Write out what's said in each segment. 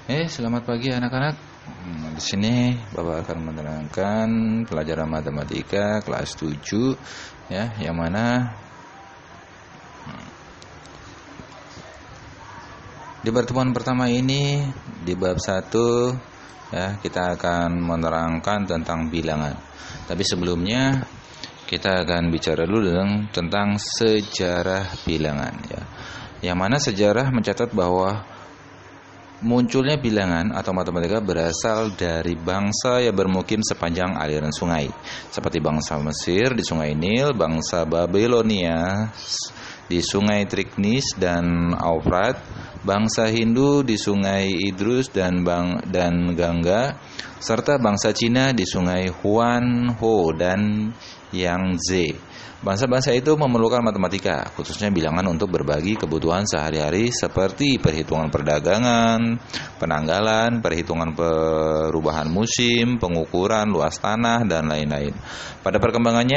Selamat pagi anak-anak. Di sini Bapak akan menerangkan pelajaran matematika kelas 7 ya, yang mana di pertemuan pertama ini di bab 1 ya, kita akan menerangkan tentang bilangan. Tapi sebelumnya kita akan bicara dulu tentang sejarah bilangan ya. Yang mana sejarah mencatat bahwa munculnya bilangan atau matematika berasal dari bangsa yang bermukim sepanjang aliran sungai, seperti bangsa Mesir di Sungai Nil, bangsa Babilonia di Sungai Trignis dan Eufrat, bangsa Hindu di Sungai Idrus dan Gangga, serta bangsa Cina di Sungai Huanghe dan Yangtze. Bangsa-bangsa itu memerlukan matematika, khususnya bilangan untuk berbagi kebutuhan sehari-hari seperti perhitungan perdagangan, penanggalan, perhitungan perubahan musim, pengukuran luas tanah, dan lain-lain. Pada perkembangan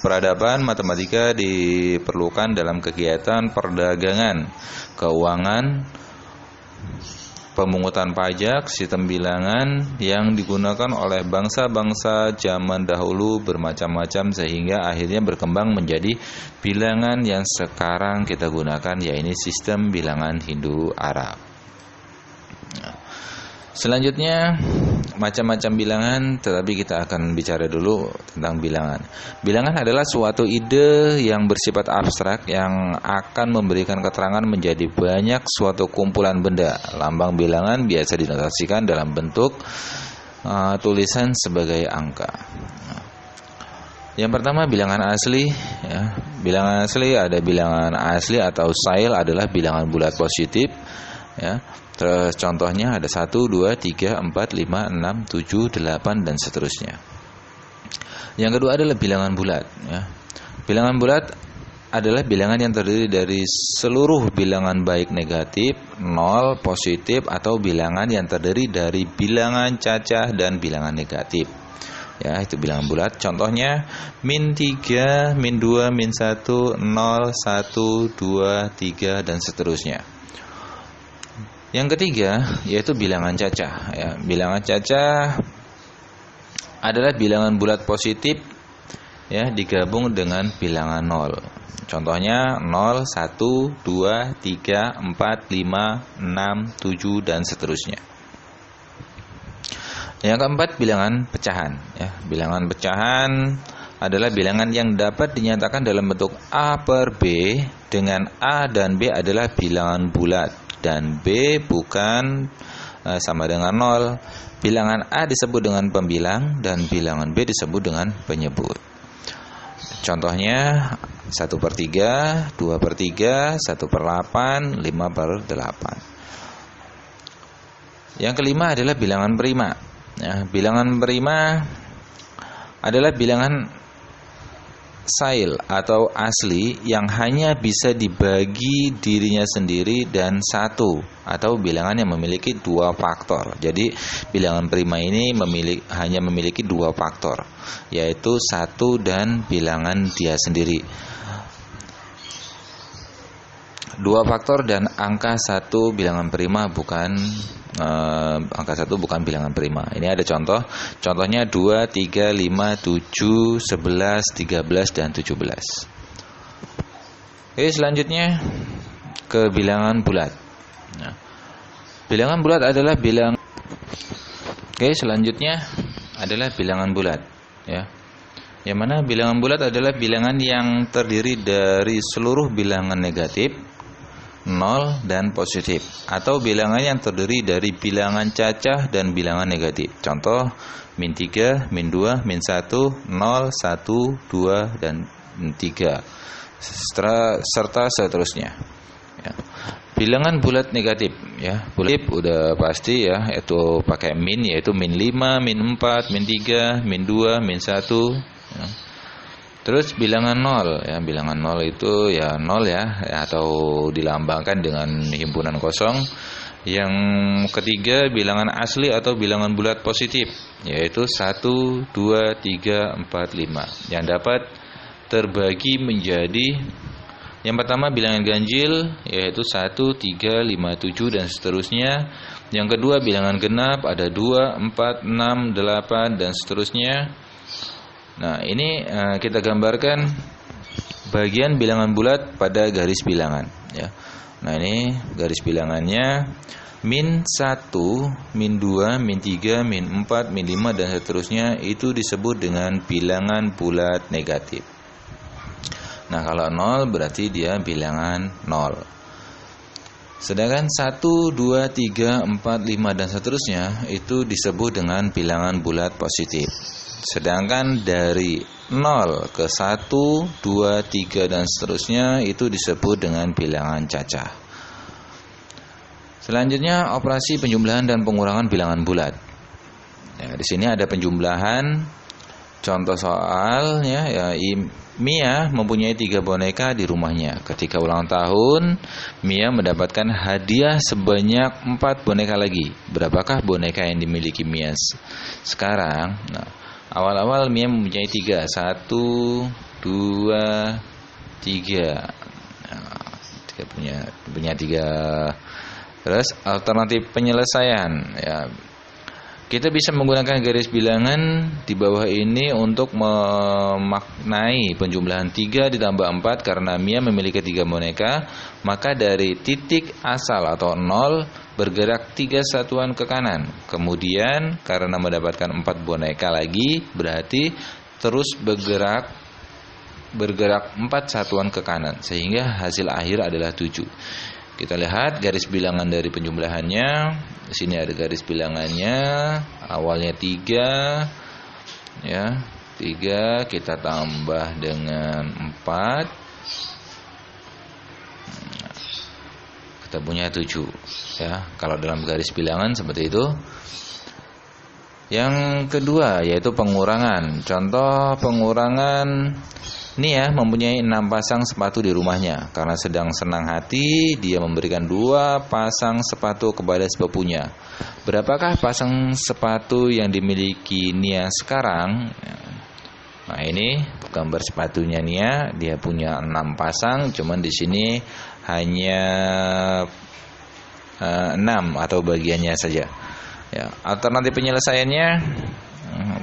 peradaban, matematika diperlukan dalam kegiatan perdagangan, keuangan, pemungutan pajak. Sistem bilangan yang digunakan oleh bangsa-bangsa zaman dahulu bermacam-macam sehingga akhirnya berkembang menjadi bilangan yang sekarang kita gunakan, yaitu sistem bilangan Hindu-Arab. Selanjutnya macam-macam bilangan, tetapi kita akan bicara dulu tentang bilangan. Bilangan adalah suatu ide yang bersifat abstrak yang akan memberikan keterangan menjadi banyak suatu kumpulan benda. Lambang bilangan biasa dinotasikan dalam bentuk tulisan sebagai angka. Yang pertama, bilangan asli ya. Bilangan asli, ada bilangan asli atau sail adalah bilangan bulat positif ya. Terus contohnya ada 1, 2, 3, 4, 5, 6, 7, 8 dan seterusnya. Yang kedua adalah bilangan bulat ya. Bilangan bulat adalah bilangan yang terdiri dari seluruh bilangan baik negatif, nol, positif, atau bilangan yang terdiri dari bilangan cacah dan bilangan negatif. Ya, itu bilangan bulat. Contohnya -3, -2, -1, 0, 1, 2, 3 dan seterusnya. Yang ketiga yaitu bilangan cacah ya. Bilangan cacah adalah bilangan bulat positif ya, digabung dengan bilangan nol. Contohnya 0, 1, 2, 3, 4, 5, 6, 7 dan seterusnya. Yang keempat, bilangan pecahan ya. Bilangan pecahan adalah bilangan yang dapat dinyatakan dalam bentuk A per B, dengan A dan B adalah bilangan bulat dan B bukan sama dengan 0. Bilangan A disebut dengan pembilang dan bilangan B disebut dengan penyebut. Contohnya 1/3, 2/3, 1/8, 5/8. Yang kelima adalah bilangan prima ya. Bilangan prima adalah bilangan sail atau asli yang hanya bisa dibagi dirinya sendiri dan satu, atau bilangan yang memiliki dua faktor. Jadi bilangan prima ini hanya memiliki dua faktor, yaitu 1 dan bilangan dia sendiri. Dua faktor dan angka 1 bilangan prima bukan angka 1 bukan bilangan prima. Ini ada contohnya 2, 3, 5, 7, 11, 13 dan 17. Oke, selanjutnya ke bilangan bulat. Nah, bilangan bulat adalah selanjutnya adalah bilangan bulat ya. Yang mana bilangan bulat adalah bilangan yang terdiri dari seluruh bilangan negatif, nol dan positif, atau bilangan yang terdiri dari bilangan cacah dan bilangan negatif. Contoh -3, -2, -1, 0, 1, 2 dan 3 serta seterusnya ya. Bilangan bulat negatif ya. Bulat udah pasti ya, itu pakai min, yaitu -5, -4, -3, -2, -1 ya. Terus bilangan nol ya, bilangan nol itu ya nol ya, atau dilambangkan dengan himpunan kosong. Yang ketiga, bilangan asli atau bilangan bulat positif, yaitu 1, 2, 3, 4, 5 yang dapat terbagi menjadi Yang pertama bilangan ganjil, yaitu 1, 3, 5, 7 dan seterusnya. Yang kedua bilangan genap, ada 2, 4, 6, 8 dan seterusnya. Nah, ini kita gambarkan bagian bilangan bulat pada garis bilangan, ya. Nah, ini garis bilangannya min 1, min 2, min 3, min 4, min 5 dan seterusnya, itu disebut dengan bilangan bulat negatif. Nah, kalau 0 berarti dia bilangan 0. Sedangkan 1, 2, 3, 4, 5 dan seterusnya itu disebut dengan bilangan bulat positif. Sedangkan dari 0 ke 1, 2, 3 dan seterusnya itu disebut dengan bilangan cacah. Selanjutnya operasi penjumlahan dan pengurangan bilangan bulat. Ya, di sini ada penjumlahan. Contoh soalnya, ya, Mia mempunyai 3 boneka di rumahnya. Ketika ulang tahun, Mia mendapatkan hadiah sebanyak 4 boneka lagi. Berapakah boneka yang dimiliki Mia sekarang? Nah, awal-awal Mia mempunyai 3. 1, 2, 3. Nah, punya 3. Terus alternatif penyelesaian, ya. Kita bisa menggunakan garis bilangan di bawah ini untuk memaknai penjumlahan 3 ditambah 4 karena Mia memiliki 3 boneka, maka dari titik asal atau 0 bergerak 3 satuan ke kanan. Kemudian karena mendapatkan 4 boneka lagi, berarti terus bergerak 4 satuan ke kanan sehingga hasil akhir adalah 7. Kita lihat garis bilangan dari penjumlahannya. Di sini ada garis bilangannya. Awalnya 3, ya, 3 kita tambah dengan 4. Kita punya 7, ya. Kalau dalam garis bilangan seperti itu. Yang kedua yaitu pengurangan. Contoh pengurangan. Nia mempunyai 6 pasang sepatu di rumahnya. Karena sedang senang hati, dia memberikan 2 pasang sepatu kepada sepupunya. Berapakah pasang sepatu yang dimiliki Nia sekarang? Nah, ini gambar sepatunya Nia. Dia punya 6 pasang, cuman di sini hanya 6 atau bagiannya saja. Ya, alternatif penyelesaiannya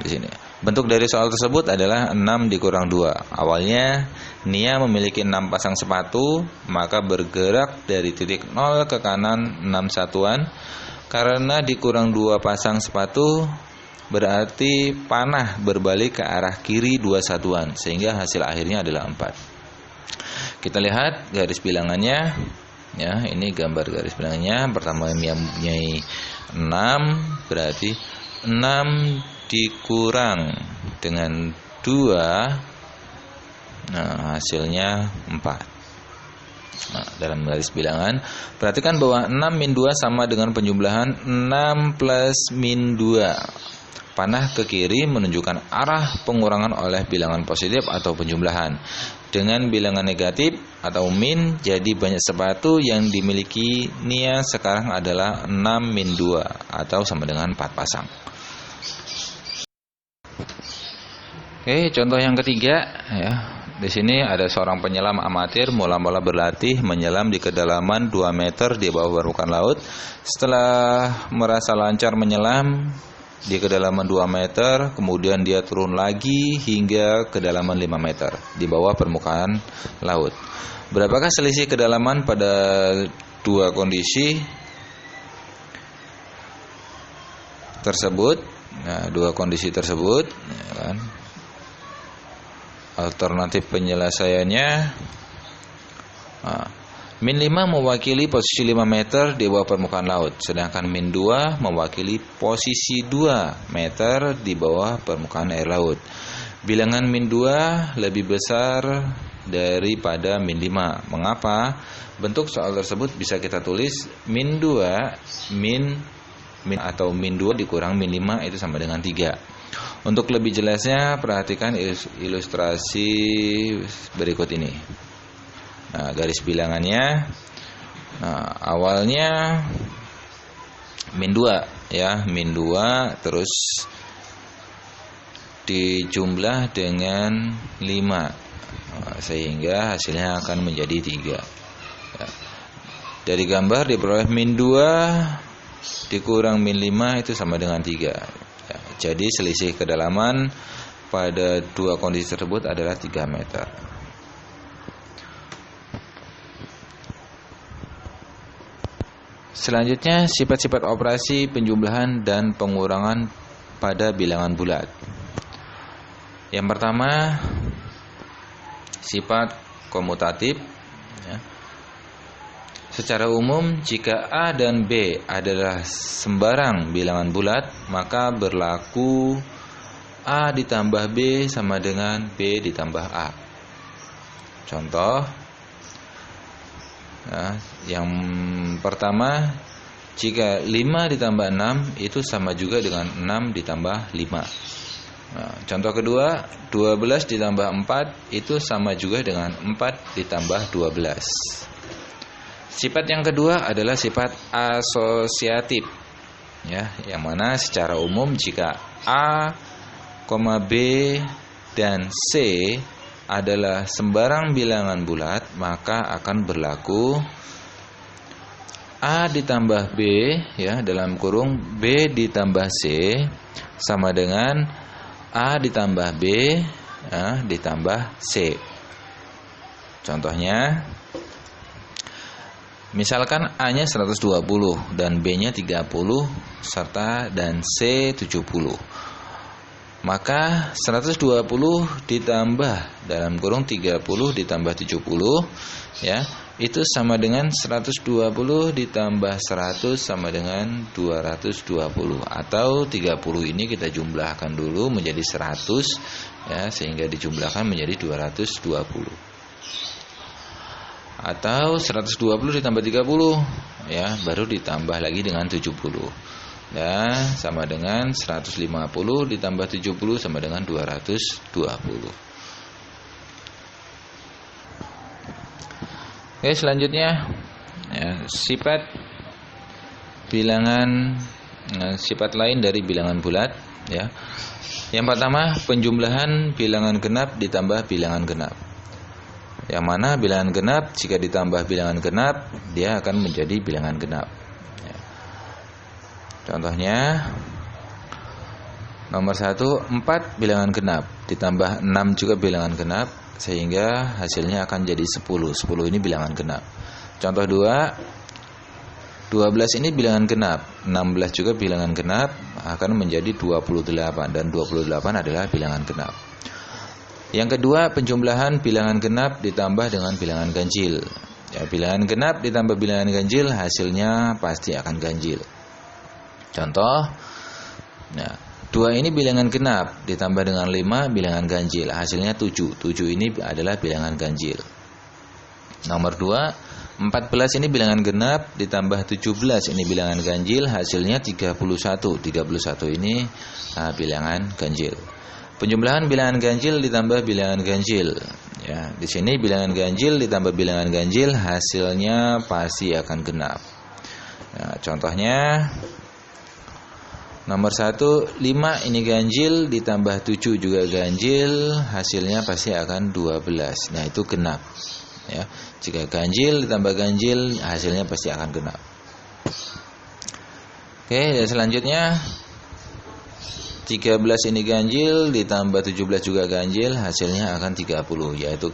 di sini. Bentuk dari soal tersebut adalah 6 dikurang 2. Awalnya Nia memiliki 6 pasang sepatu, maka bergerak dari titik 0 ke kanan 6 satuan. Karena dikurang 2 pasang sepatu, berarti panah berbalik ke arah kiri 2 satuan, sehingga hasil akhirnya adalah 4. Kita lihat garis bilangannya. Ya, ini gambar garis bilangannya. Pertama Nia mempunyai 6, berarti 6 dikurang dengan 2, nah hasilnya 4. Nah, dalam garis bilangan perhatikan bahwa 6 min 2 sama dengan penjumlahan 6 plus min 2. Panah ke kiri menunjukkan arah pengurangan oleh bilangan positif atau penjumlahan. Dengan bilangan negatif atau min, jadi banyak sepatu yang dimiliki Nia sekarang adalah 6 min 2 atau sama dengan 4 pasang. Oke, contoh yang ketiga, ya. Di sini ada seorang penyelam amatir mula-mula berlatih menyelam di kedalaman 2 meter di bawah permukaan laut. Setelah merasa lancar menyelam di kedalaman 2 meter, kemudian dia turun lagi hingga kedalaman 5 meter di bawah permukaan laut. Berapakah selisih kedalaman pada 2 kondisi tersebut? Nah, 2 kondisi tersebut, ya kan? Alternatif penyelesaiannya, min 5 mewakili posisi 5 meter di bawah permukaan laut, sedangkan min 2 mewakili posisi 2 meter di bawah permukaan air laut. Bilangan min 2 lebih besar daripada min 5. Mengapa? Bentuk soal tersebut bisa kita tulis min 2 min atau min 2 dikurang min 5 itu sama dengan 3. Untuk lebih jelasnya perhatikan ilustrasi berikut ini. Nah, garis bilangannya, nah, awalnya min 2, ya, min 2 terus dijumlah dengan 5. sehingga hasilnya akan menjadi 3. Ya. Dari gambar diperoleh min 2 dikurang min 5 itu sama dengan 3. Ya. Jadi selisih kedalaman pada dua kondisi tersebut adalah 3 meter. Selanjutnya, sifat-sifat operasi penjumlahan dan pengurangan pada bilangan bulat. Yang pertama, sifat komutatif. Ya. Secara umum, jika A dan B adalah sembarang bilangan bulat, maka berlaku A ditambah B sama dengan B ditambah A. Contoh, nah, yang pertama, jika 5 ditambah 6 itu sama juga dengan 6 ditambah 5. Nah, contoh kedua, 12 ditambah 4 itu sama juga dengan 4 ditambah 12. Sifat yang kedua adalah sifat asosiatif. Ya, yang mana secara umum jika A, B dan C adalah sembarang bilangan bulat, maka akan berlaku A ditambah B, ya, dalam kurung B ditambah C sama dengan A ditambah B, ya, ditambah C. Contohnya, misalkan A-nya 120 dan B-nya 30 serta dan C 70. Maka 120 ditambah dalam kurung 30 ditambah 70, ya, itu sama dengan 120 ditambah 100 sama dengan 220, atau 30 ini kita jumlahkan dulu menjadi 100, ya, sehingga dijumlahkan menjadi 220. Atau 120 ditambah 30, ya, baru ditambah lagi dengan 70. Ya, sama dengan 150 ditambah 70 sama dengan 220. Oke, selanjutnya, ya, sifat bilangan, sifat lain dari bilangan bulat, ya. Yang pertama, penjumlahan bilangan genap ditambah bilangan genap. Yang mana bilangan genap jika ditambah bilangan genap, dia akan menjadi bilangan genap. Contohnya, nomor 1, 4 bilangan genap ditambah 6 juga bilangan genap, sehingga hasilnya akan jadi 10. 10 ini bilangan genap. Contoh 2, 12 ini bilangan genap, 16 juga bilangan genap, akan menjadi 28, dan 28 adalah bilangan genap. Yang kedua, penjumlahan bilangan genap ditambah dengan bilangan ganjil. Ya, bilangan genap ditambah bilangan ganjil, hasilnya pasti akan ganjil. Contoh, nah, 2 ini bilangan genap ditambah dengan 5 bilangan ganjil, hasilnya 7. 7 ini adalah bilangan ganjil. Nomor 2, 14 ini bilangan genap ditambah 17 ini bilangan ganjil, hasilnya 31. 31 ini bilangan ganjil. Penjumlahan bilangan ganjil ditambah bilangan ganjil. Ya, di sini bilangan ganjil ditambah bilangan ganjil, hasilnya pasti akan genap. Ya, contohnya, nomor 1, 5 ini ganjil ditambah 7 juga ganjil, hasilnya pasti akan 12. Nah, itu genap. Ya, jika ganjil ditambah ganjil, hasilnya pasti akan genap. Oke, dan selanjutnya 13 ini ganjil ditambah 17 juga ganjil, hasilnya akan 30, yaitu